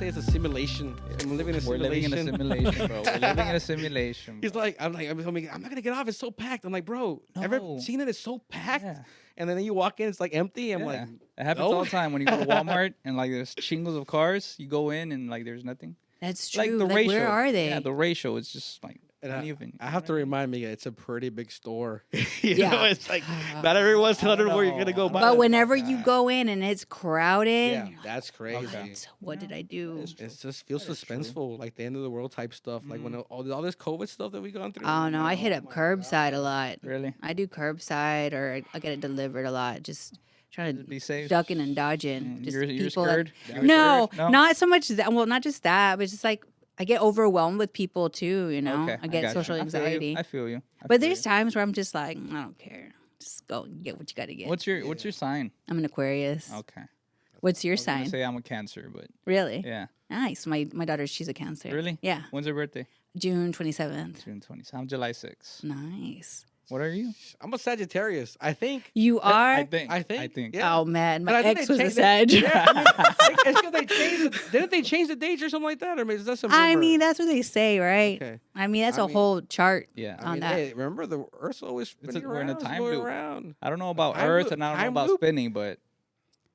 say it's a simulation. I'm living in a We're living in a simulation, bro. We're living in a simulation. He's like, I'm not gonna get off. It's so packed. I'm like, bro, ever No. seen it? It's so packed. Yeah. And then you walk in, it's like empty. I'm like, it happens no. all the time when you go to Walmart and like there's shingles of cars. You go in and like there's nothing. That's true. Like the Like, ratio. where are they? Yeah, the ratio is just like And uneven. I have to remind me, it's a pretty big store. you Yeah. know, it's like not everyone's telling where you're gonna go buy. But it. whenever you go in and it's crowded, yeah, that's crazy. what did I do? It just feels suspenseful, like the end of the world type stuff. Like when all this COVID stuff that we gone through. Oh no, I hit up my curbside a lot. Really? I do curbside or I get it delivered a lot. Just trying to Be safe. ducking and dodging. Just You're people that- scared? You're no, scared? not so much that. Well, not just that, but just like I get overwhelmed with people too. You know, Okay, I get got social you. anxiety. I feel you. But there's times where I'm just like, I don't care. Just go and get what you got to get. What's your sign? I'm an Aquarius. Okay. What's your I was gonna sign? say I'm a Cancer, but Really? yeah. Nice. My daughter, she's a Cancer. Really? Yeah. When's her birthday? June 27th. June 20th. I'm July 6th. Nice. What are you? I'm a Sagittarius. I think. You are? I think. I think. Yeah. Oh man, But my I think ex they was a changed Sag. Yeah, I mean, it's because they changed. Didn't they change the dates or something like that? Or maybe is that some? I rumor? mean, that's what they say, right? Okay. I mean, that's I a mean- whole chart Yeah. I on mean, that. hey, remember the Earth's always It's spinning we're in a around, it's time going loop. around. I don't know about Time Earth loop- and I don't know time about loop? spinning, but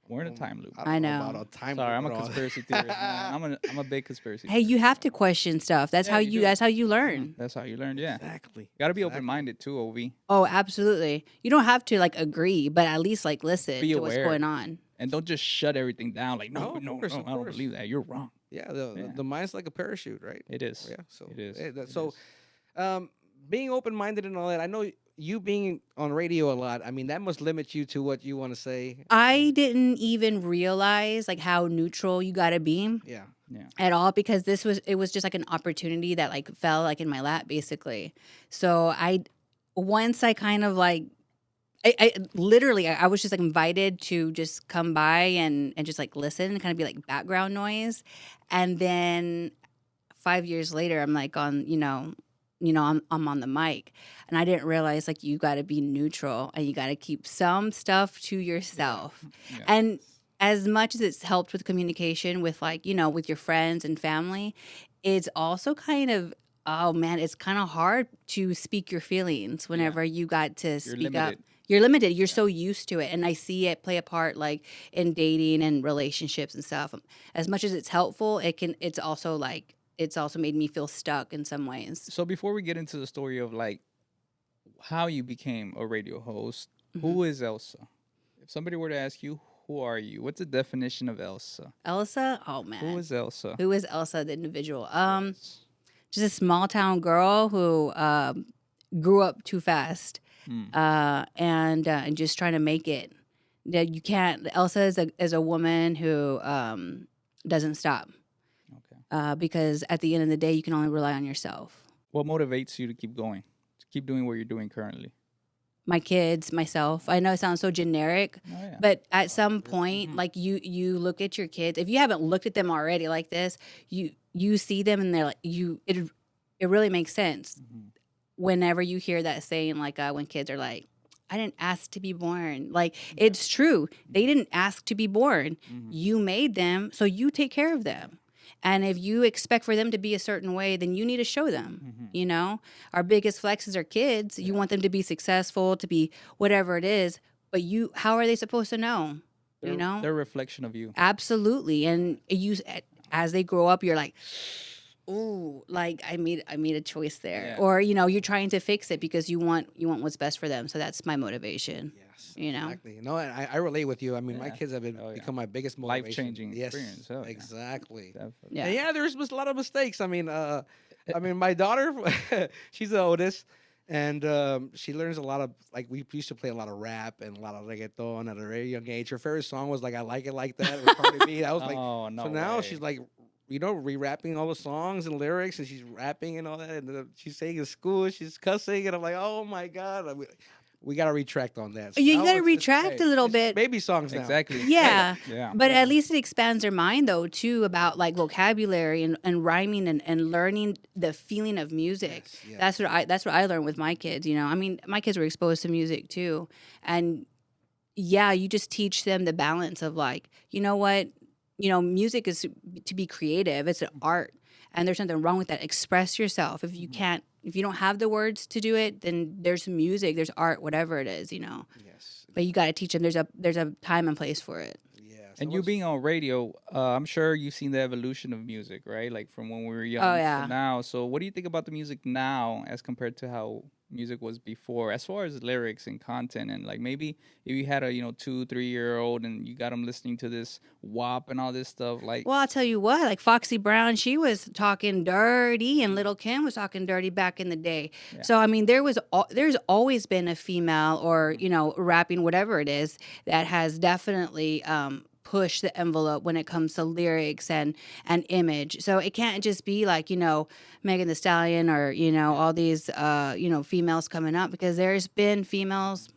we're in a time loop. I don't know. about a time. Sorry, I'm loop a at all. conspiracy theorist, man. I'm a big conspiracy. Hey, you have to question stuff. That's Yeah, how you you. do. That's how you learn. That's how you learn. Yeah. Exactly. Got to be Exactly. open-minded too, Ov. Oh, absolutely. You don't have to like agree, but at least like listen Be to what's aware. going on. And don't just shut everything down. Like, No, no, of course, no, of I don't course. believe that. You're wrong. Yeah, Yeah. the mind's like a parachute, right? It is. Yeah. So It is. hey, It so, is. being open-minded and all that. I know you being on radio a lot. I mean, that must limit you to what you want to say. I didn't even realize like how neutral you gotta be Yeah. at all because it was just like an opportunity that like fell like in my lap basically. So once I kind of like I literally I was just like invited to just come by and just like listen and kind of be like background noise, and then 5 years later I'm like on I'm on the mic, and I didn't realize like you got to be neutral and you got to keep some stuff to yourself. Yeah. And as much as it's helped with communication with like, with your friends and family, it's also kind of, oh man, it's kind of hard to speak your feelings whenever you got to speak up. limited. You're limited. You're so used to it. And I see it play a part like in dating and relationships and stuff. As much as it's helpful, it's also made me feel stuck in some ways. So before we get into the story of like how you became a radio host, Mm-hmm. who is Elsa? If somebody were to ask you, who are you? What's the definition of Elsa? Elsa? Oh man. Who is Elsa? Who is Elsa the individual? Just a small town girl who grew up too fast and just trying to make it. That you can't. Elsa is a woman who doesn't stop Okay. because at the end of the day, you can only rely on yourself. What motivates you to keep going? To keep doing what you're doing currently? My kids, myself. I know it sounds so generic, Oh, yeah. but at some point, like you look at your kids. If you haven't looked at them already like this, you see them and they're like it really makes sense. Mm-hmm. Whenever you hear that saying, like when kids are like, I didn't ask to be born. Like, it's true. They didn't ask to be born. Mm-hmm. You made them, so you take care of them. And if you expect for them to be a certain way, then you need to show them, Our biggest flex is our kids. You want them to be successful, to be whatever it is. But how are they supposed to know, They're a reflection of you. Absolutely. And as they grow up, you're like, ooh, like I made a choice there. Yeah. Or, you're trying to fix it because you want what's best for them. So that's my motivation. Yes. Exactly. No, and I relate with you. I mean, my Yeah. kids have Oh, yeah. become my biggest motivation. Life-changing Yes, experience. Oh, yeah. exactly. Definitely. Yeah. And yeah, there's a lot of mistakes. I mean, my daughter, she's the oldest, and she learns a lot of, like, we used to play a lot of rap and a lot of reggaeton at a very young age. Her favorite song was like "I Like It Like That" with Cardi B. That was like, Oh, no so now way. she's like, re-rapping all the songs and lyrics, and she's rapping and all that, and she's saying in school, she's cussing, and I'm like, oh my god, we got to retract on that. So You now gotta it's just, retract a little it's just bit. baby songs now. Exactly. Yeah. Yeah. But at least it expands their mind, though, too, about like vocabulary and rhyming and learning the feeling of music. Yes, yes. That's what I learned with my kids. I mean, my kids were exposed to music too, and yeah, you just teach them the balance of like, you know what, music is to be creative. It's an art, and there's nothing wrong with that. Express yourself. If you can't, if you don't have the words to do it, then there's music, there's art, whatever it is. Yes. But you got to teach them. There's a time and place for it. Yeah. And you being on radio, I'm sure you've seen the evolution of music, right? Like from when we were young yeah. to now. So what do you think about the music now as compared to how music was before, as far as lyrics and content? And like maybe if you had a 2-3-year-old and you got them listening to this WAP and all this stuff, like Well, I'll tell you what, like Foxy Brown, she was talking dirty, and Little Kim was talking dirty back in the day. Yeah. So I mean, there's always been a female or rapping, whatever it is, that has definitely push the envelope when it comes to lyrics and image. So it can't just be like, Megan Thee Stallion or, all these, females coming up, because there's been females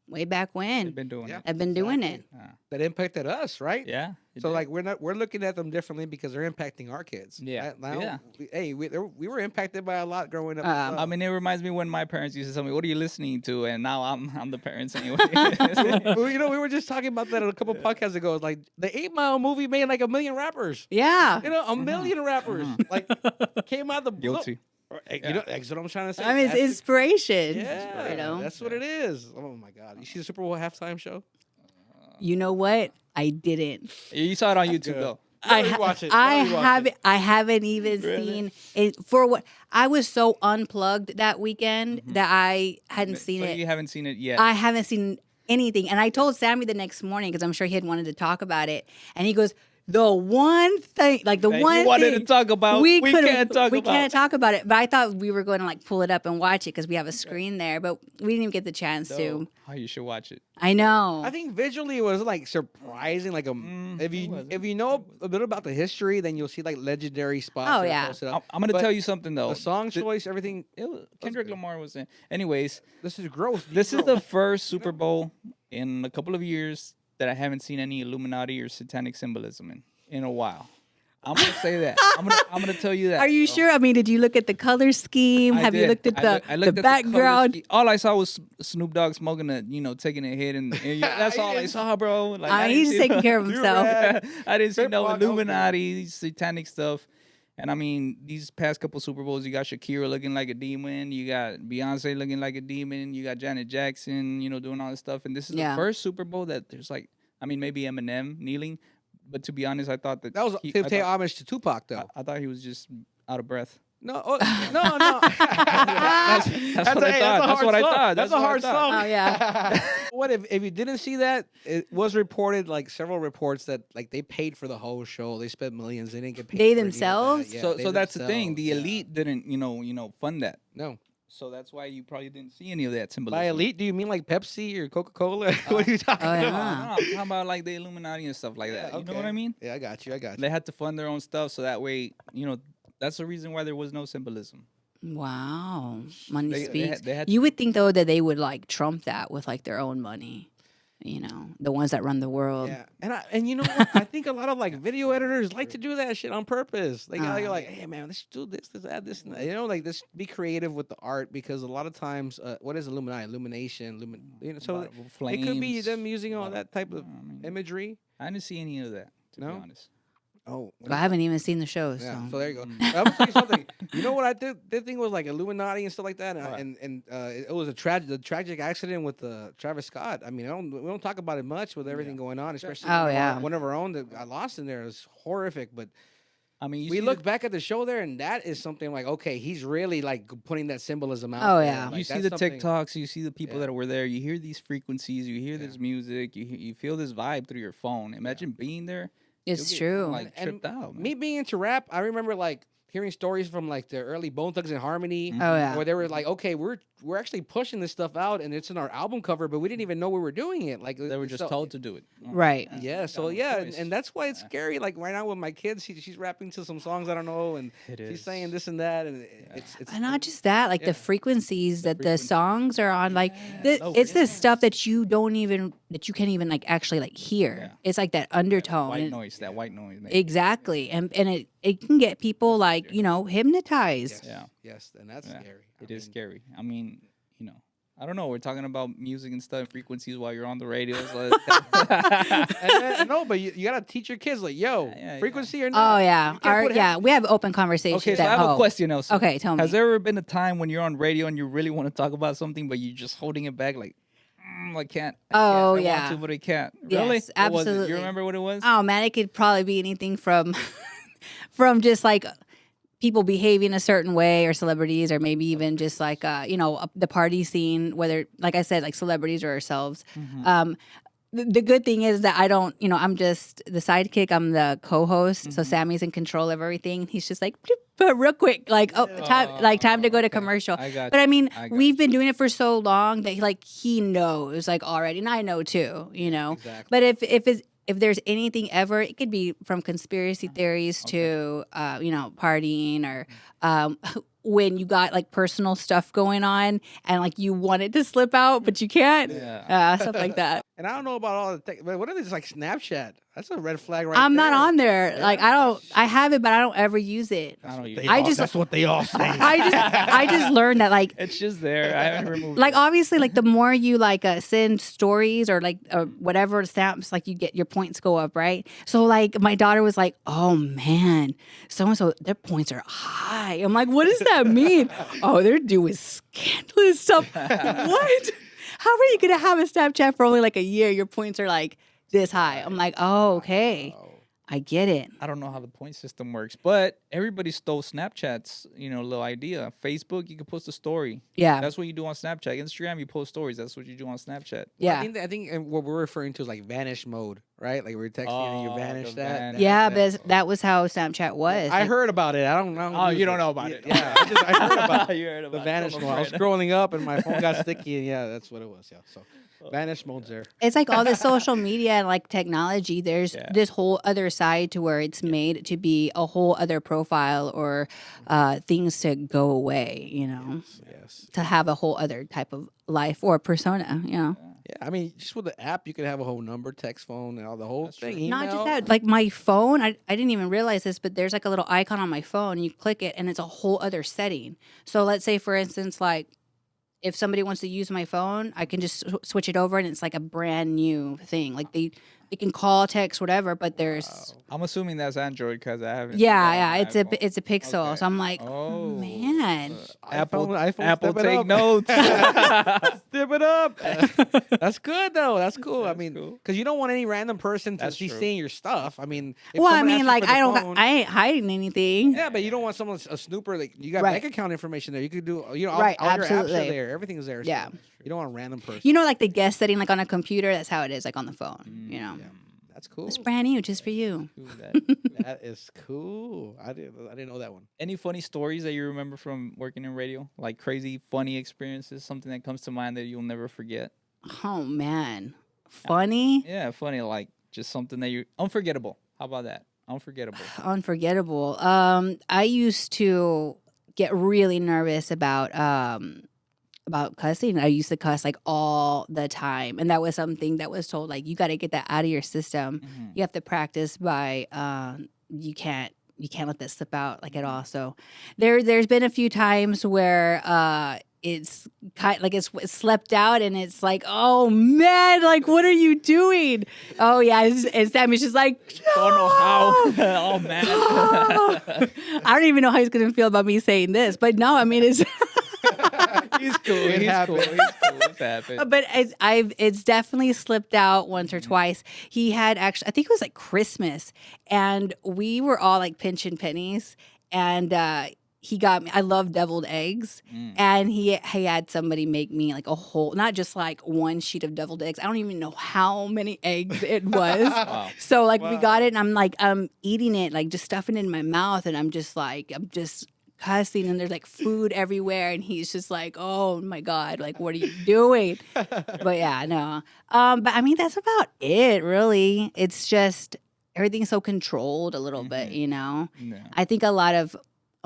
way back when they've been doing Yeah. it. have been doing it. That impacted us, right? Yeah. it So did. like we're looking at them differently because they're impacting our kids. Yeah. Now, Yeah. we were impacted by a lot growing up. Um, I mean, it reminds me when my parents used to tell me, "What are you listening to?" And now I'm the parents anyway. well, we were just talking about that a couple podcasts ago. It's like the 8 Mile movie made like 1 million rappers. Yeah. A million rappers like came out the blue. Guilty. That's what I'm trying to say. I mean, it's That's the- inspiration. yeah, that's what it is. Oh my God! You see the Super Bowl halftime show? You know what? I didn't. You saw it on YouTube Good. though. I watch it. I haven't even seen it for what I was so unplugged that weekend that I hadn't seen So it. you haven't seen it yet. I haven't seen anything. And I told Sammy the next morning, because I'm sure he had wanted to talk about it. And he goes, the one thing, like the That one you wanted thing to talk about, we can't talk we about. can't talk about it. But I thought we were going to like pull it up and watch it because we have a screen there. But we didn't even get the chance to. Oh, you should watch it. I know. I think visually it was like surprising. Like it wasn't. if you know a bit about the history, then you'll see like legendary spots. Oh, that are yeah. posted up. I'm going to But tell you something though. The song Th- choice, everything. Kendrick Lamar was in. Anyways, This is growth. this is the first Super Bowl in a couple of years that I haven't seen any Illuminati or satanic symbolism in a while. I'm gonna say that. I'm gonna tell you that. Are you sure? I mean, did you look at the color scheme? I Have you did. looked at I looked the at color background? scheme. All I saw was Snoop Dogg smoking taking a hit, and that's all I saw, bro. Like, I mean, didn't he's see taking care of himself. I didn't see no Trip on, Illuminati, satanic stuff. And I mean, these past couple Super Bowls, you got Shakira looking like a demon, you got Beyonce looking like a demon, you got Janet Jackson, doing all this stuff. And this is the first Super Bowl that there's like, I mean, maybe Eminem kneeling, but to be honest, I thought that was to pay homage to Tupac though. I thought he was just out of breath. No, no. That's what I thought. That's what I thought. That's a hard song. Oh, yeah. What if you didn't see that? It was reported, like several reports, that like they paid for the whole show. They spent millions. They didn't get paid. They for any of themselves? that. Yeah, So they that's the thing. themselves, The yeah. elite didn't, fund that. No. So that's why you probably didn't see any of that symbolism. By elite, do you mean like Pepsi or Coca-Cola? What are you talking Oh, No, about? no, yeah. I'm talking about like the Illuminati and stuff like that. You know what I mean? Yeah, I got you. They had to fund their own stuff, so that way, that's the reason why there was no symbolism. Wow. Money They speaks. had You would think, though, that they would like trump that with like their own money. The ones that run the world. Yeah, and you know what? I think a lot of like video editors like to do that shit on purpose. Like you're like, hey man, let's do this, add this, and that. Like this. Be creative with the art, because a lot of times, what is Illuminati? Illumination, so it could be flames. them using all that type of I mean, imagery. I didn't see any of that, to be No? honest. Oh, I haven't even seen the show. yeah. So. So there you go. I'm gonna tell you something. You know what I did? That thing was like Illuminati and stuff like that, Right. and it was a tragic accident with Travis Scott. I mean, we don't talk about it much with everything going on, especially Oh, yeah. one of our own that got lost in there. It was horrific, but I mean, you we see look back at the show there, and that is something like, okay, he's really like putting that symbolism out. Oh, there. yeah. Like, you see that's the something- TikToks, you see the people Yeah. that were there, you hear these frequencies, you hear Yeah. this music, you feel this vibe through your phone. Imagine being there. It's You'll get, true. Like And tripped out. Man. Me being into rap, I remember like hearing stories from like the early Bone Thugs and Harmony, Oh, yeah. where they were like, okay, we're actually pushing this stuff out, and it's in our album cover, but we didn't even know we were doing it. Like They were just so- told to do it. Right. Yeah, got so no yeah, choice. and that's why it's scary. Like right now with my kids, she's rapping to some songs I don't know, and It she's is. saying this and that, and it's And not just that, like Yeah. the frequencies that the frequency. songs are on, like Oh, it's yeah. the stuff that you can't even like actually like hear. Yeah. It's like that undertone. White And- noise, that white noise. man. Exactly, and it can get people like hypnotized. yes, Yeah. yes, and that's Yeah. scary. It is scary. I mean, I don't know. We're talking about music and stuff, frequencies while you're on the radio. So no, but you gotta teach your kids like, yo, frequency or Oh not. yeah, we have open conversations. Okay, so I have a question, Elsa. Okay, tell me. Has there ever been a time when you're on radio and you really want to talk about something, but you're just holding it back, like, I can't. Oh, I yeah. want to, but I can't. Really? Yes, What was it? absolutely. You remember what it was? Oh man, it could probably be anything from from just like people behaving a certain way, or celebrities, or maybe even just like the party scene, whether, like I said, like celebrities or ourselves. The good thing is that I don't, I'm just the sidekick. I'm the co-host, so Sammy's in control of everything. He's just like, but real quick, like, time to go to commercial. I got But I you. mean, I got we've been doing it for so long that he knows like already, and I know too, Exactly. But if there's anything ever, it could be from conspiracy theories to partying, or when you got like personal stuff going on and like you want it to slip out but you can't, stuff like that. And I don't know about all the tech, but what if it's like Snapchat? That's a red flag right I'm there. not on there. Like I have it, but I don't ever use it. I don't use They it. all- that's what they all say. I just learned that like It's just there. I haven't removed like it. obviously like the more you like send stories or like whatever stamps, like you get your points go up, right? So like my daughter was like, oh man, so and so their points are high. I'm like, what does that mean? Oh, they're doing scandalous stuff. What? How are you gonna have a Snapchat for only like a year? Your points are like this high. I'm like, oh, okay. I get it. I don't know how the point system works, but everybody stole Snapchat's, little idea. Facebook, you can post a story. Yeah. That's what you do on Snapchat. Instagram, you post stories. That's what you do on Snapchat. Yeah. I think what we're referring to is like vanish mode, right? Like we're texting and you vanish the that. vanish. Yeah, but that was how Snapchat was. I Like, heard about it. I don't know. Oh, you don't know about it. Yeah, I heard about You heard the about vanish it. mode. I was scrolling up and my phone got sticky, and yeah, that's what it was. Yeah, so vanish mode's there. It's like all the social media and like technology. There's this whole other side to where it's made to be a whole other profile or things to go away, Yes. to have a whole other type of life or persona, Yeah, I mean, just with the app, you can have a whole number, text, phone, and all the whole thing. Email. Not just that, like my phone, I didn't even realize this, but there's like a little icon on my phone. You click it and it's a whole other setting. So let's say, for instance, like if somebody wants to use my phone, I can just switch it over and it's like a brand new thing. Like they can call, text, whatever, but there's I'm assuming that's Android because I haven't. it's iPhone. it's a Pixel. Okay. So I'm like, Oh, man. Apple, iPhone, Apple, step it take up. notes. Step it up. That's good though. That's cool. I That's mean, cool. because you don't want any random person to That's be true. seeing your stuff. I mean, if Well, I someone mean, asks you like for the I phone- ain't hiding anything. Yeah, but you don't want someone a snooper. Like you got Right. bank account information there. You could do all, Right, all your apps absolutely. are there. Everything's there. Yeah. So you don't want a random person. You know, like the guest setting, like on a computer. That's how it is, like on the phone. Yeah. That's cool. It's brand new, just for you. Do that. That is cool. I didn't know that one. Any funny stories that you remember from working in radio? Like crazy, funny experiences? Something that comes to mind that you'll never forget? Oh man, funny, Yeah, funny. Like just something that you unforgettable. How about that? Unforgettable. unforgettable. I used to get really nervous about cussing. I used to cuss like all the time, and that was something that was told like you got to get that out of your system. You have to practice by you can't let that slip out like at all. So there's been a few times where it's kind like it's slept out and it's like, oh man, like what are you doing? Oh yeah, and Sammy's just like, Don't know how. Oh man. I don't even know how he's gonna feel about me saying this, but no, I mean it's. He's cool. It He's happened. cool. He's cool. It's happened. But it's definitely slipped out once or twice. He had actually, I think it was like Christmas, and we were all like pinching pennies, and he got me. I love deviled eggs, and he had somebody make me like a whole, not just like one sheet of deviled eggs. I don't even know how many eggs it was. Wow. So like we got it, and I'm like eating it, like just stuffing it in my mouth, and I'm just cussing, and there's like food everywhere, and he's just like, oh my god, like what are you doing? But yeah, no, but I mean that's about it really. It's just everything's so controlled a little bit, you know. Yeah. I think a lot of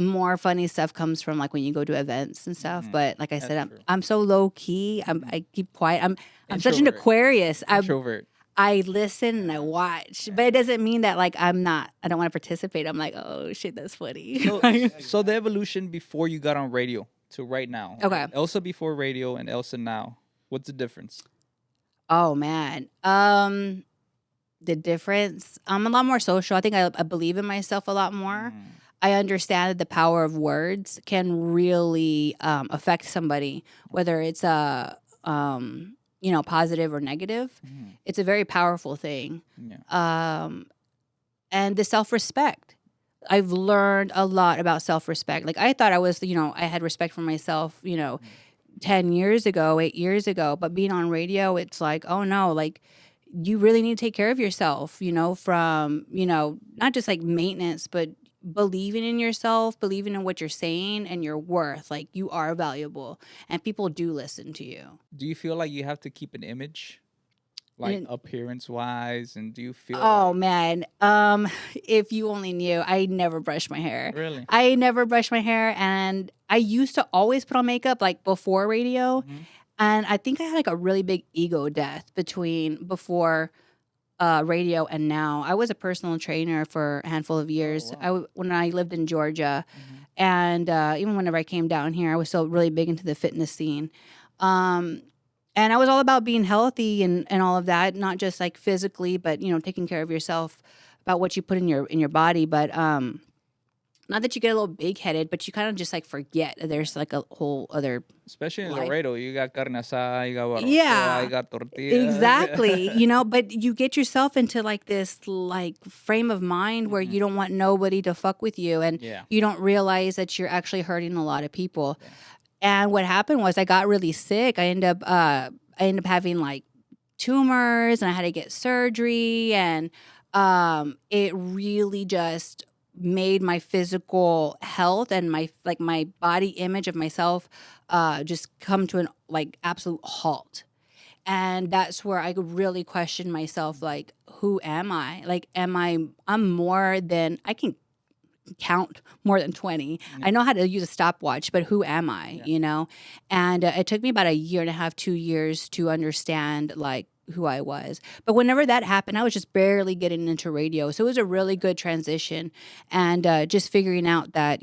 more funny stuff comes from like when you go to events and stuff, but like I said, true. I'm so low key. I keep quiet. I'm such an Introvert. Aquarius. Introvert. I listen and I watch, but it doesn't mean that like I don't want to participate. I'm like, oh shit, that's funny. So the evolution before you got on radio to right now. Okay. Elsa before radio and Elsa now. What's the difference? Oh man. The difference. I'm a lot more social. I think I believe in myself a lot more. I understand that the power of words can really affect somebody, whether it's a positive or negative. It's a very powerful thing. Yeah. And the self-respect. I've learned a lot about self-respect. Like I thought I was, I had respect for myself, 10 years ago, 8 years ago, but being on radio, it's like, oh no, like you really need to take care of yourself, from, not just like maintenance, but believing in yourself, believing in what you're saying and your worth. Like you are valuable and people do listen to you. Do you feel like you have to keep an image? Like appearance wise, and do you feel man, if you only knew, I never brush my hair. Really? I never brush my hair, and I used to always put on makeup like before radio. And I think I had like a really big ego death before radio and now. I was a personal trainer for a handful of years. wow. When I lived in Georgia, and even whenever I came down here, I was still really big into the fitness scene. And I was all about being healthy and all of that, not just like physically, but taking care of yourself, about what you put in your body. But not that you get a little big headed, but you kind of just like forget that there's like a whole other. Especially in life. Laredo, you got carne asada, you got barbacoa, Yeah, you got tortillas. exactly. But you get yourself into like this like frame of mind where you don't want nobody to fuck with you, and you don't realize that you're actually hurting a lot of people. Yeah. And what happened was I got really sick. I ended up having like tumors, and I had to get surgery, and it really just made my physical health and my body image of myself just come to an like absolute halt. And that's where I really questioned myself, like, who am I? Like, I'm more than I can count more than 20. I know how to use a stopwatch, but who am I, And it took me about 1.5 years, 2 years to understand like who I was. But whenever that happened, I was just barely getting into radio. So it was a really good transition, and just figuring out that,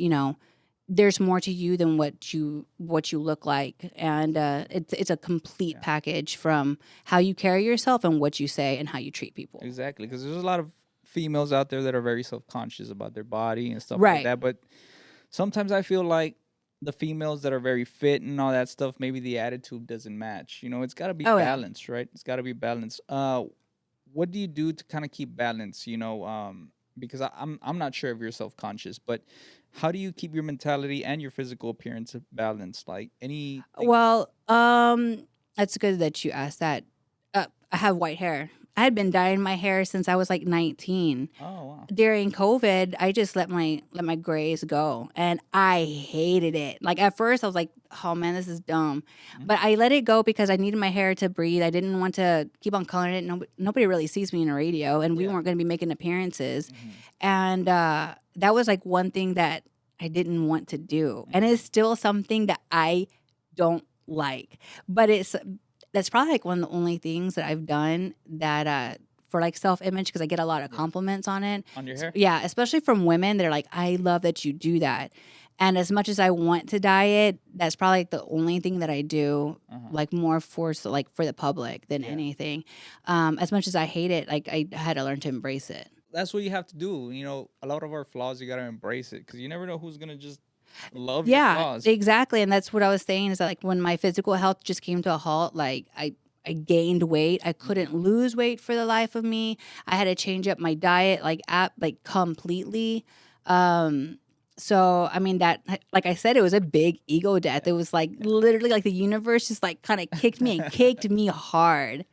there's more to you than what you look like. And it's a complete package from how you carry yourself and what you say and how you treat people. Exactly, because there's a lot of females out there that are very self-conscious about their body and stuff like that. But sometimes I feel like the females that are very fit and all that stuff, maybe the attitude doesn't match. It's got to be balanced, right? It's got to be balanced. What do you do to kind of keep balance? Because I'm not sure if you're self-conscious, but how do you keep your mentality and your physical appearance balanced? Like any. Well, that's good that you asked that. I have white hair. I had been dyeing my hair since I was like 19. Oh wow! During COVID, I just let my grays go, and I hated it. Like at first, I was like, "Oh man, this is dumb," but I let it go because I needed my hair to breathe. I didn't want to keep on coloring it. Nobody really sees me in a radio, and we weren't going to be making appearances. And that was like one thing that I didn't want to do, and it's still something that I don't like. But that's probably like one of the only things that I've done that for like self-image, because I get a lot of compliments on it. On your hair? Yeah, especially from women. They're like, I love that you do that. And as much as I want to dye it, that's probably like the only thing that I do, like more for the public than anything. As much as I hate it, like I had to learn to embrace it. That's what you have to do. A lot of our flaws, you got to embrace it, because you never know who's going to just love your flaws. Exactly. And that's what I was saying, is that like when my physical health just came to a halt, like I gained weight. I couldn't lose weight for the life of me. I had to change up my diet like completely. So I mean, that, like I said, it was a big ego death. It was like literally like the universe just like kind of kicked me and kicked me hard.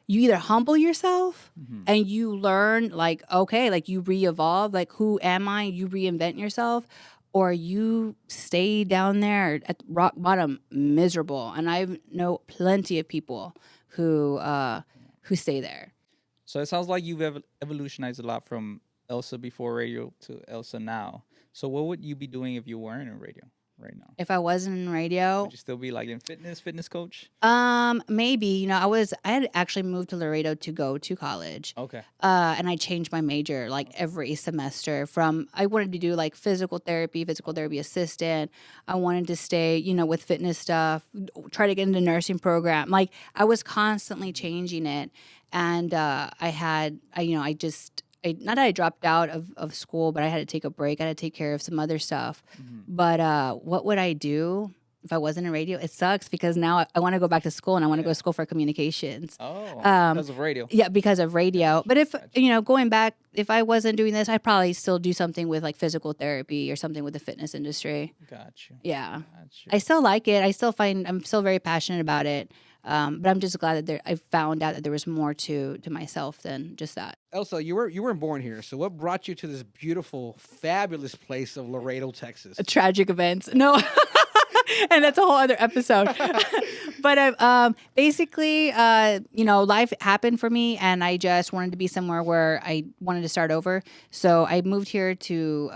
You either humble yourself and you learn like, okay, like you re-evolve, like who am I? You reinvent yourself, or you stay down there at rock bottom miserable. And I know plenty of people who stay there. So it sounds like you've evolutionized a lot from Elsa before radio to Elsa now. So what would you be doing if you weren't in radio? right now? If I wasn't in radio, Would you still be like in fitness coach? maybe, you know, I had actually moved to Laredo to go to college. Okay. And I changed my major like every semester from, I wanted to do like physical therapy assistant. I wanted to stay, you know, with fitness stuff, try to get into nursing program. Like I was constantly changing it. And, not that I dropped out of school, but I had to take a break. I had to take care of some other stuff. But what would I do if I wasn't in radio? It sucks because now I want to go back to school and I want to go to school for communications. Oh, because of radio. Yeah, because of radio. But if, you know, going back, if I wasn't doing this, I'd probably still do something with like physical therapy or something with the fitness industry. Gotcha. Yeah. Gotcha. I still like it. I'm still very passionate about it. But I'm just glad that I found out that there was more to myself than just that. Elsa, you weren't born here. So what brought you to this beautiful, fabulous place of Laredo, Texas? Tragic events. No. And that's a whole other episode. But basically, you know, life happened for me and I just wanted to be somewhere where I wanted to start over. So I moved here to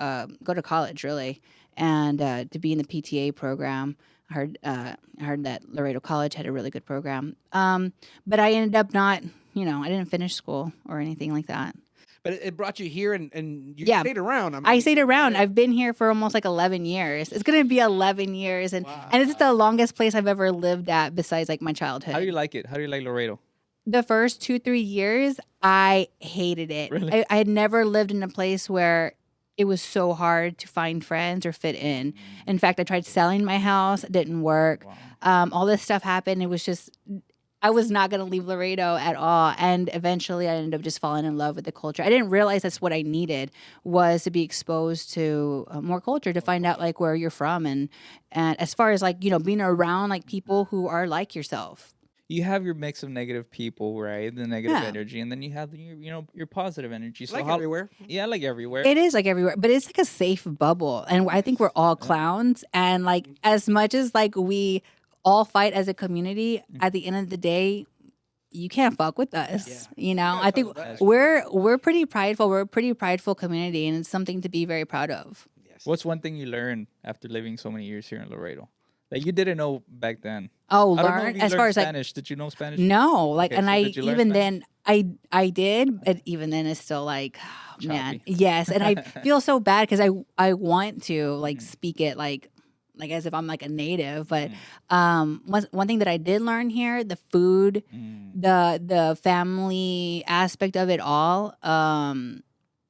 go to college, really, and to be in the PTA program. I heard that Laredo College had a really good program. But I ended up not, you know, I didn't finish school or anything like that. But it brought you here and you Yeah. stayed around. I stayed around. I've been here for almost like 11 years. It's going to be 11 years. And it's the longest place I've ever lived at besides like my childhood. How do you like it? How do you like Laredo? The first 2-3 years, I hated it. Really? I had never lived in a place where it was so hard to find friends or fit in. In fact, I tried selling my house. It didn't work. Wow. All this stuff happened. It was just, I was not going to leave Laredo at all. And eventually I ended up just falling in love with the culture. I didn't realize that's what I needed, was to be exposed to more culture, to find out like where you're from. And as far as like, you know, being around like people who are like yourself. You have your mix of negative people, right? The negative Yeah. energy, and then you have your positive energy. So like everywhere. Yeah, like everywhere. It is like everywhere, but it's like a safe bubble. And I think we're all clowns. And like as much as like we all fight as a community, at the end of the day, you can't fuck with us. Yeah. You know, Yeah, I think that's- we're pretty prideful. We're a pretty prideful community, and it's something to be very proud of. Yes. What's one thing you learned after living so many years here in Laredo that you didn't know back then? Oh, I don't know if learn you as far learned as like Spanish. Did you know Spanish? no, like, Okay, and so I did you learn even Spanish? then I did, but even then it's still like, oh, man, Choppy. yes, and I feel so bad because I want to like speak it like as if I'm like a native, but one thing that I did learn here, the food, the family aspect of it all,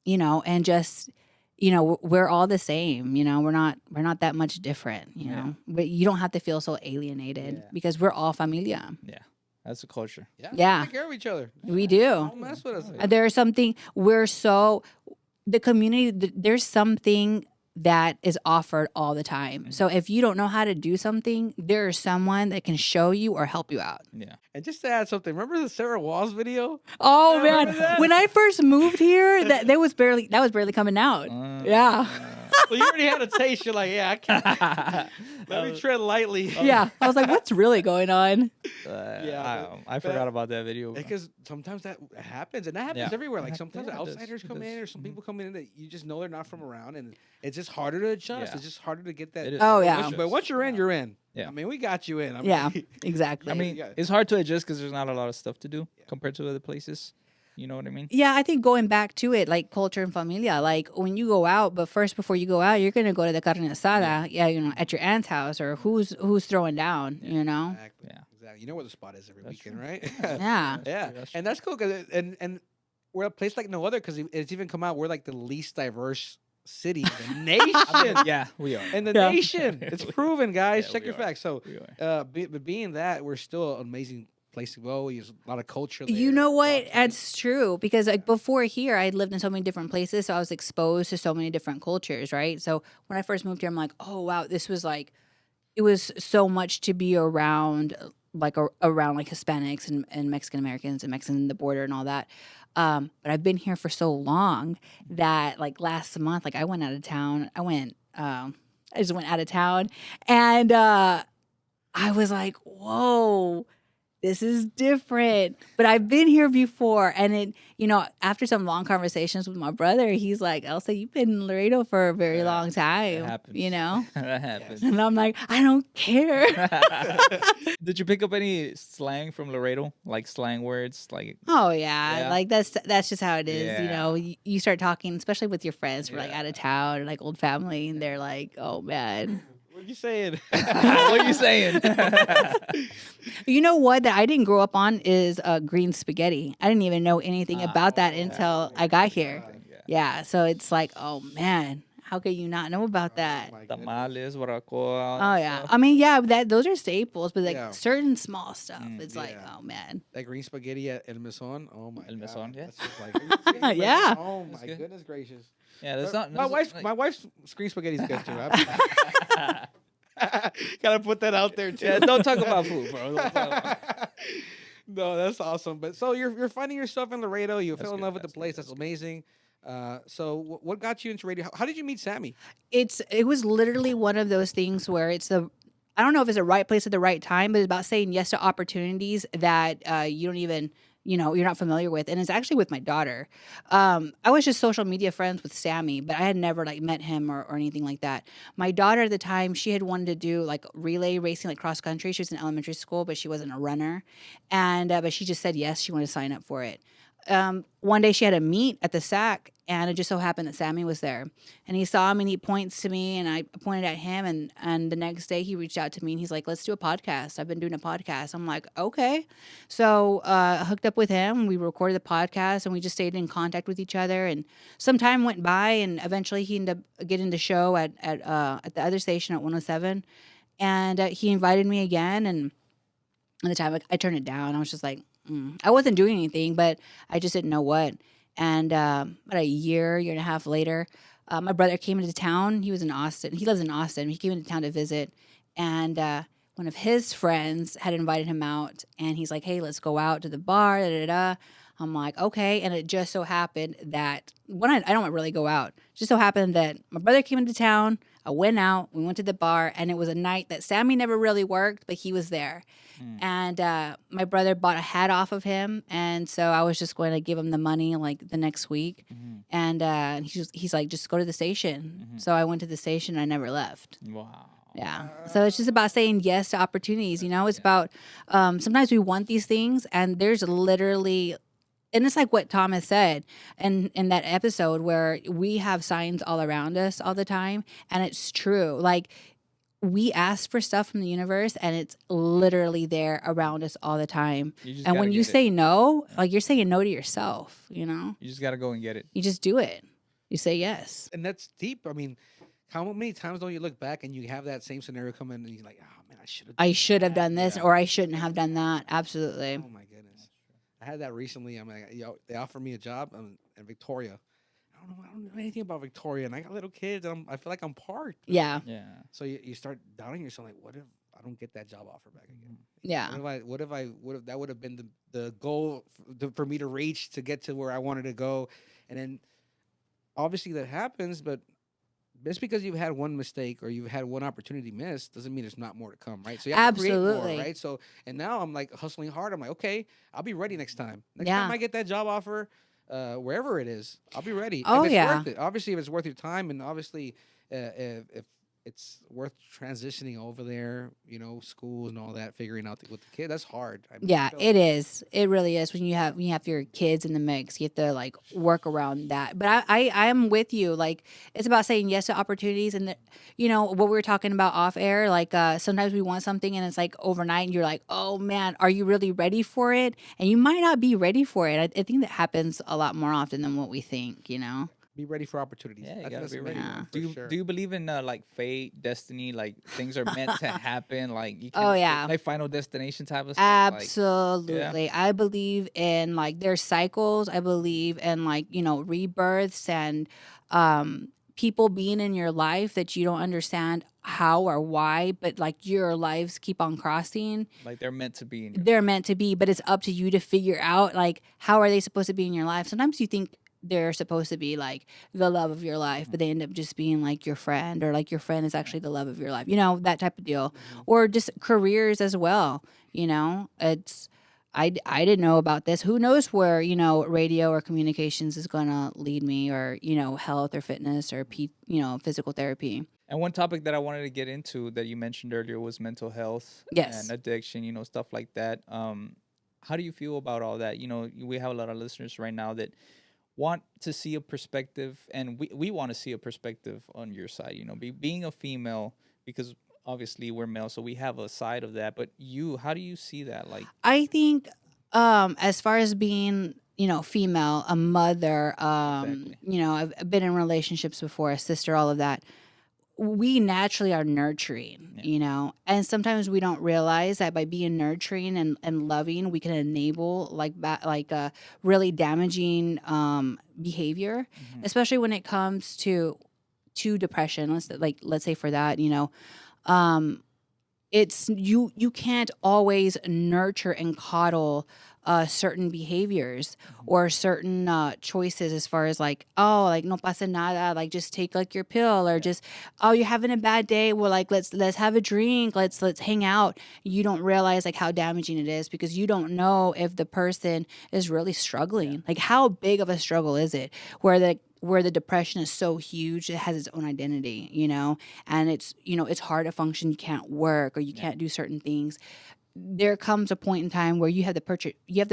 you know, and just, you know, we're all the same, you know, we're not that much different, you know, but you don't have to feel so alienated because we're all familia. Yeah, that's a culture. Yeah. Yeah. We take care of each other. We do. Don't mess with us. There's something the community, there's something that is offered all the time. So if you don't know how to do something, there's someone that can show you or help you out. Yeah. And just to add something, remember the Sarah Walls video? Oh Yeah, man, remember that? when I first moved here, that was barely coming out. Yeah. Well, you already had a taste. You're like, yeah, I can't. Let me tread lightly. Yeah. I was like, what's really going on? I forgot about that video. Because sometimes that happens, and that happens Yeah. everywhere. Like sometimes Yeah, it does. outsiders It come in, does. or some people come in that you just know they're not from around, and it's just harder to adjust. Yeah. It's just harder to get that. It is. Oh, yeah. But once you're in, you're in. Yeah. I mean, we got you in. I mean, Yeah, exactly. I mean, Yeah. it's hard to adjust because there's not a lot of stuff to do compared to other places. You know what I mean? Yeah, I think going back to it, like culture and familia, like when you go out, but first before you go out, you're gonna go to the carne asada, you know, at your aunt's house, or who's throwing down, you know? Exactly. Yeah. Exactly. You know where the spot is every That's weekend, true. right? Yeah. Yeah, That's and that's cool because and we're a place like no other because it's even come out. We're like the least diverse city in the nation. Yeah, we are. In the Yeah. nation, it's proven, guys. Yeah, Check we your are. facts. So, We are. but being that, we're still an amazing place to go. There's a lot of culture. There. You know a lot what? of- That's true because like before here, I lived in so many different places, so I was exposed to so many different cultures, right? So when I first moved here, I'm like, oh wow, this was like, it was so much to be around, like around like Hispanics and Mexican Americans and Mexicans, the border and all that. But I've been here for so long that like last month, like I went out of town. I just went out of town, and I was like, whoa. this is different, but I've been here before. And it, after some long conversations with my brother, he's like, Elsa, you've been in Laredo for a very long time, That happens. That happens. And I'm like, I don't care. Did you pick up any slang from Laredo, like slang words, like? Oh yeah, like that's just how it is. Yeah. You start talking, especially with your friends who are like out of town or like old family, and they're like, "Oh man, What are you saying? What are you saying? you know what? That I didn't grow up on is green spaghetti. I didn't even know anything about that until I got here. Yeah, so it's like, oh man, how could you not know about that? Tamales, barbacoa. Oh yeah, I mean those are staples, but like certain small stuff, it's like, oh man, That green spaghetti at El Mesón. Oh my El God. Mesón, yeah. That's just like, Yeah. Oh my good. goodness gracious. Yeah, that's not. My wife's green spaghetti is good too. Gotta put that out there too. Yeah, don't talk about food, bro. Don't talk about- No, that's awesome. But so you're finding yourself in Laredo. You fell in good, love with the that's place. That's amazing. So what got you into radio? How did you meet Sammy? it was literally one of those things where I don't know if it's the right place at the right time, but it's about saying yes to opportunities that you don't even you're not familiar with. And it's actually with my daughter. I was just social media friends with Sammy, but I had never like met him or anything like that. My daughter at the time, she had wanted to do like relay racing, like cross country. She was in elementary school, but she wasn't a runner. And but she just said yes, she wanted to sign up for it. One day she had a meet at the SAC, and it just so happened that Sammy was there, and he saw me and he points to me and I pointed at him, and the next day he reached out to me and he's like, let's do a podcast. I've been doing a podcast. I'm like, okay. So I hooked up with him. We recorded the podcast and we just stayed in contact with each other, and some time went by and eventually he ended up getting the show at the other station at 107, and he invited me again, and at the time I turned it down. I was just like, I wasn't doing anything, but I just didn't know what. And about a year and a half later, my brother came into town. He was in Austin. He lives in Austin. He came into town to visit. And one of his friends had invited him out. And he's like, hey, let's go out to the bar. Da, da, da. I'm like, okay. And it just so happened that I don't really go out. It just so happened that my brother came into town. I went out. We went to the bar. And it was a night that Sammy never really worked, but he was there. And my brother bought a hat off of him, and so I was just going to give him the money like the next week. And he's like, just go to the station. So I went to the station, and I never left. Wow. Yeah. So it's just about saying yes to opportunities. It's about sometimes we want these things, and there's literally. And it's like what Thomas said in that episode where we have signs all around us all the time, and it's true. Like, we ask for stuff from the universe and it's literally there around us all the time. And when you say no, like you're saying no to yourself, You just got to go and get it. You just do it. You say yes. And that's deep. I mean, how many times don't you look back and you have that same scenario come in and you're like, oh man, I should have done this or I shouldn't have done that. Absolutely. Oh my goodness. I had that recently. I'm like, they offered me a job in Victoria. I don't know anything about Victoria, and I got little kids, and I feel like I'm parked. Yeah. Yeah. So you start doubting yourself, like, what if I don't get that job offer back again? Yeah. What if that would have been the goal for me to reach to get to where I wanted to go, and then obviously that happens, but just because you've had one mistake or you've had one opportunity missed doesn't mean there's not more to come, right? So you have to create more, right? So and now I'm like hustling hard. I'm like, okay, I'll be ready next time. Next time I get that job offer. Wherever it is, I'll be ready. Oh, if it's worth it. Obviously, if it's worth your time, and obviously, if it's worth transitioning over there, schools and all that, figuring out with the kid, that's hard. It is. It really is. When you have your kids in the mix, you have to like work around that. But I am with you. Like, it's about saying yes to opportunities, and what we were talking about off air. Like sometimes we want something and it's like overnight, and you're like, oh man, are you really ready for it? And you might not be ready for it. I think that happens a lot more often than what we think. Be ready for opportunities. Yeah, you gotta be ready. Yeah. Do you believe in like fate, destiny, like things are meant to happen, like you can like Final Destination type of stuff? Absolutely. Like, I believe in like there's cycles. I believe in like rebirths and people being in your life that you don't understand how or why, but like your lives keep on crossing. Like they're meant to be. They're meant to be, but it's up to you to figure out like how are they supposed to be in your life. Sometimes you think they're supposed to be like the love of your life, but they end up just being like your friend, or like your friend is actually the love of your life, that type of deal. Or just careers as well. It's I didn't know about this. Who knows where, radio or communications is going to lead me, or, health or fitness or, physical therapy. And one topic that I wanted to get into that you mentioned earlier was mental health Yes. and addiction, stuff like that. How do you feel about all that? We have a lot of listeners right now that want to see a perspective, and we want to see a perspective on your side, being a female, because obviously we're male, so we have a side of that. But how do you see that? Like, I think as far as being, female, a mother, exactly. I've been in relationships before, a sister, all of that. We naturally are nurturing, and sometimes we don't realize that by being nurturing and loving, we can enable really damaging behavior, especially when it comes to depression. Let's say for that, it's you can't always nurture and coddle certain behaviors or certain choices, as far as no pasa nada, just take your pill, or just, you're having a bad day, well, let's have a drink, let's hang out. You don't realize how damaging it is, because you don't know if the person is really struggling. How big of a struggle is it, where the depression is so huge, it has its own identity, and it's hard to function. You can't work, or you can't do certain things. There comes a point in time where you have to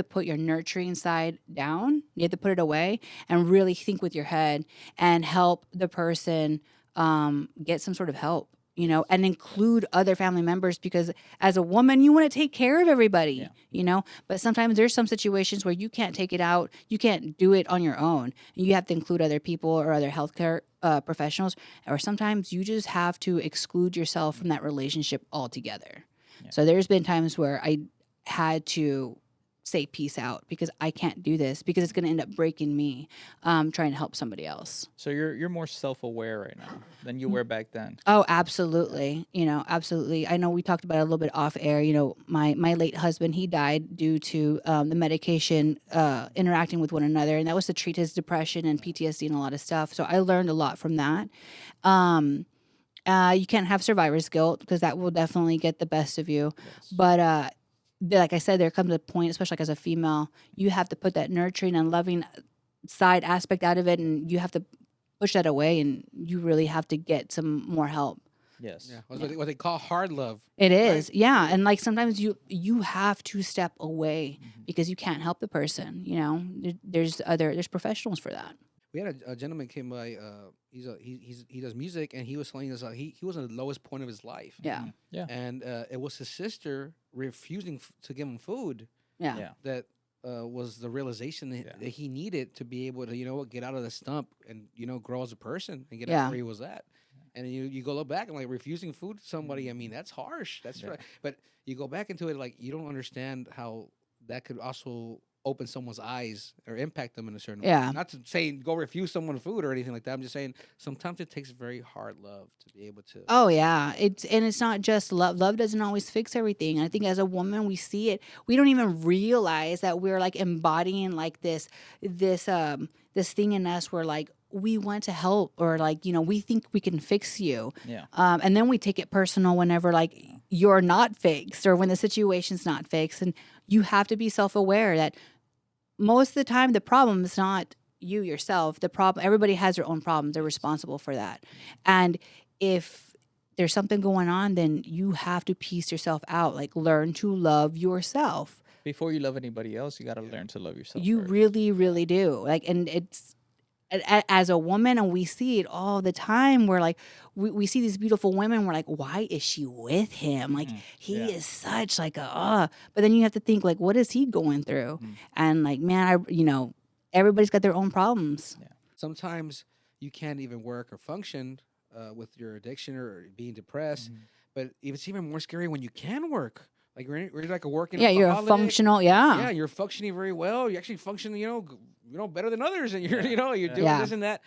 put your nurturing side down. You have to put it away and really think with your head and help the person get some sort of help, and include other family members, because as a woman, you want to take care of everybody, but sometimes there's some situations where you can't take it out. You can't do it on your own. You have to include other people or other healthcare professionals, or sometimes you just have to exclude yourself from that relationship altogether. Yeah. So there's been times where I had to say peace out, because I can't do this, because it's going to end up breaking me trying to help somebody else. So you're more self-aware right now than you were back then. Oh, absolutely. Absolutely. I know we talked about it a little bit off air. My late husband, he died due to the medication interacting with one another, and that was to treat his depression and PTSD and a lot of stuff. So I learned a lot from that. You can't have survivor's guilt, because that will definitely get the best of you. Yes. But like I said, there comes a point, especially as a female, you have to put that nurturing and loving side aspect out of it, and you have to push that away, and you really have to get some more help. Yes. Yeah. What they call hard love. It is. Right? Yeah. And sometimes you have to step away because you can't help the person. There's professionals for that. We had a gentleman came by. He does music, and he was telling us he was on the lowest point of his life. Yeah, yeah. And it was his sister refusing to give him food. Yeah. That was the realization that he needed to be able to get out of the stump and grow as a person and get out where he was at. And you go look back and refusing food to somebody. I mean, that's harsh. That's right. But you go back into it you don't understand how that could also open someone's eyes or impact them in a certain way. Not to say go refuse someone food or anything like that. I'm just saying sometimes it takes very hard love to be able to. Oh yeah, it's not just love. Love doesn't always fix everything. I think as a woman we see it. We don't even realize that we're embodying this thing in us where we want to help, or we think we can fix you. Yeah. And then we take it personal whenever you're not fixed, or when the situation's not fixed, and you have to be self-aware that most of the time the problem is not you yourself. The problem, everybody has their own problems. They're responsible for that. And if there's something going on, then you have to piece yourself out. Learn to love yourself. Before you love anybody else, you got to learn to love yourself. You first. really, really do. And it's, as a woman, and we see it all the time, where we see these beautiful women, we're why is she with him? He is such but then you have to think what is he going through? And man, everybody's got their own problems. Sometimes you can't even work or function with your addiction or being depressed, but it's even more scary when you can work. You're a working. Yeah, you're a functional. Yeah, you're functioning very well. You actually function, better than others, and you're you're doing this and that,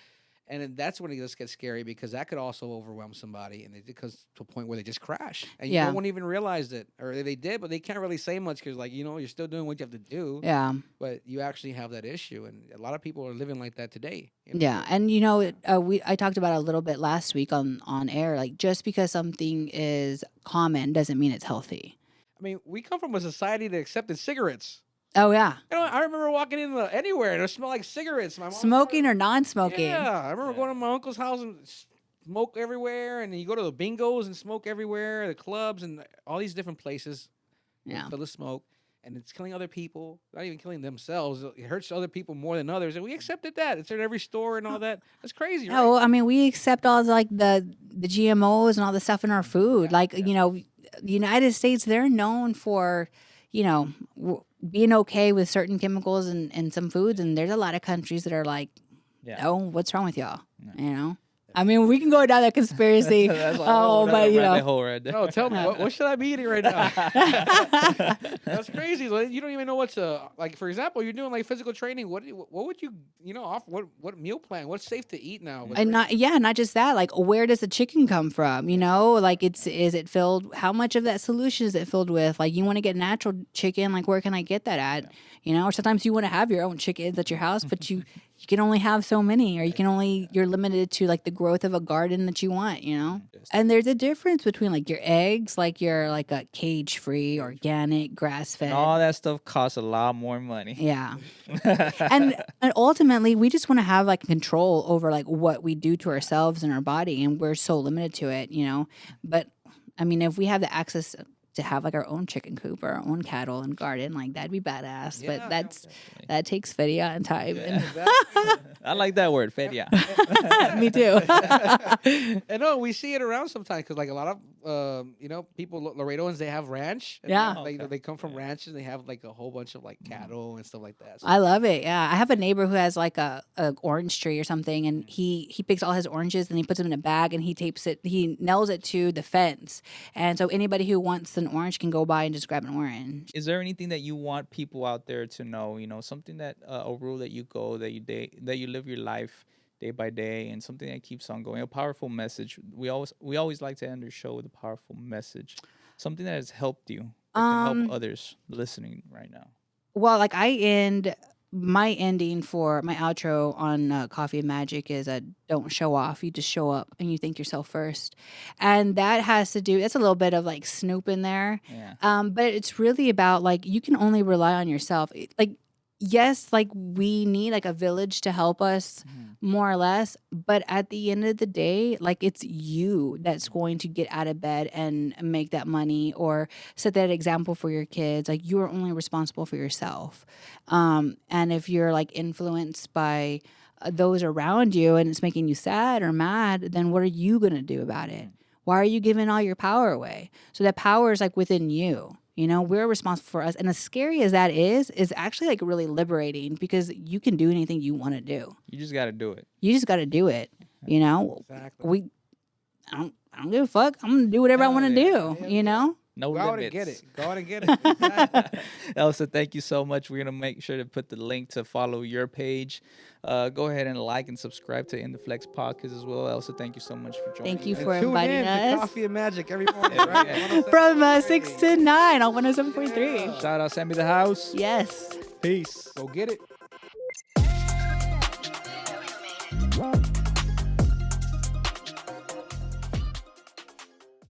and then that's when it just gets scary, because that could also overwhelm somebody, and it comes to a point where they just crash, and you don't even realize it, or they did, but they can't really say much because you're still doing what you have to do. Yeah, but you actually have that issue, and a lot of people are living like that today. Yeah, and I talked about it a little bit last week on air. Just because something is common doesn't mean it's healthy. I mean, we come from a society that accepted cigarettes. Oh yeah, I remember walking in anywhere and it smelled like cigarettes. My mom smoking or non-smoking. Yeah, I remember going to my uncle's house and smoke everywhere, and then you go to the bingos and smoke everywhere, the clubs and all these different places. Yeah. Full of smoke, and it's killing other people. Not even killing themselves. It hurts other people more than others, and we accepted that. It's in every store and all that. That's crazy, right? Oh, I mean, we accept all like the GMOs and all the stuff in our food. Like you know, the United States, they're known for, you know, being okay with certain chemicals and some foods, and there's a lot of countries that are like, oh, what's wrong with y'all? You know. I mean, we can go down that conspiracy. But you know, right there. No, tell me what should I be eating right now? That's crazy. You don't even know what's like. For example, you're doing like physical training. What would you offer? What meal plan? What's safe to eat now? And not just that. Like, where does the chicken come from? You know, like is it filled? How much of that solution is it filled with? Like, you want to get natural chicken? Like, where can I get that at? You know, or sometimes you want to have your own chickens at your house, but you can only have so many, or you're limited to like the growth of a garden that you want, you know? And there's a difference between like your eggs, like you're like a cage free, organic, grass fed. All that stuff costs a lot more money. Yeah. and ultimately we just want to have like control over like what we do to ourselves and our body, and we're so limited to it, you know? But I mean, if we have the access to have like our own chicken coop or our own cattle and garden, like that'd be badass. Yeah, but that takes feria and time. Yeah, exactly. I like that word, feria. Me too. And no, we see it around sometimes because like a lot of people, Laredoans, they have ranch. And Yeah. they come from ranches. And they have like a whole bunch of like cattle and stuff like that. So I love it. Yeah, I have a neighbor who has like a orange tree or something, and he picks all his oranges and he puts them in a bag and he nails it to the fence, and so anybody who wants an orange can go by and just grab an orange. Is there anything that you want people out there to know? You know, something that a rule that you go that you live your life day by day, and something that keeps on going. A powerful message. We always like to end our show with a powerful message. Something that has helped you, that can help others listening right now. Well, like my ending for my outro on Coffee and Magic is don't show off. You just show up and you think yourself first. And that has to do, that's a little bit of like Snoop in there. Yeah. But it's really about like, you can only rely on yourself. Like, yes, like we need like a village to help us more or less. But at the end of the day, like it's you that's going to get out of bed and make that money or set that example for your kids. Like you are only responsible for yourself. And if you're like influenced by those around you and it's making you sad or mad, then what are you going to do about it? Why are you giving all your power away? So that power is like within you. You know, we're responsible for us. And as scary as that is actually like really liberating because you can do anything you want to do. You just got to do it. You just got to do it. You know, exactly. I don't give a fuck. I'm going to do whatever I want to do, you know? No Go out limits. and get it. Go out and get it. Exactly. Elsa, thank you so much. We're going to make sure to put the link to follow your page. Go ahead and like and subscribe to In the Flex podcast as well. Elsa, thank you so much for joining Thank you us. for Tune inviting in to us. Coffee and Magic every morning, right? From 6 to 9 on 107.3. Shout out, send me the house. Yes. Peace. Go get it.